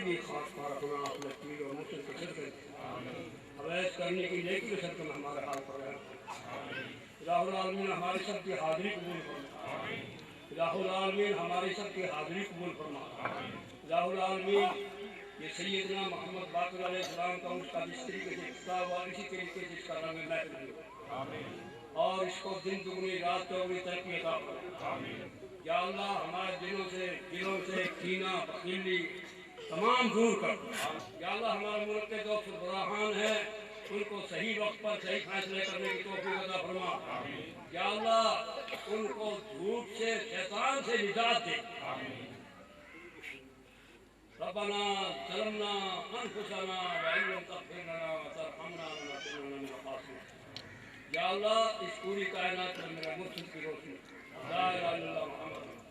بھی خاص فارغنا اپنے پیر اور مسلم کے صدقے حویث کرنے کی نیکی کے صدقے میں ہمارے حال پر رحم الہ العالمین ہماری سب کی حاضری قبول فرما الہ العالمین ہماری سب کی حاضری قبول فرما الہ العالمین یہ سیدنا محمد باقر علیہ السلام کا اس کا جس طریقے سے افتتاح ہوا اسی طریقے سے اس کا رنگ محفل ہوا اور اس کو دن دگنی رات چوگنی ترقی عطا فرما یا اللہ ہمارے دلوں سے کینہ بخیلی تمام دور کر یا اللہ ہمارے ملک کے جو سربراہان ہیں ان کو صحیح وقت پر صحیح فیصلے کرنے کی توفیق عطا فرما یا اللہ ان کو جھوٹ سے شیطان سے نجات دے ربنا ظلمنا انفسنا وان لم تغفر لنا وترحمنا لنكونن من الخاسرين یا اللہ اس پوری کائنات میں میرا مرشد کی روشنی لا الہ الا اللہ محمد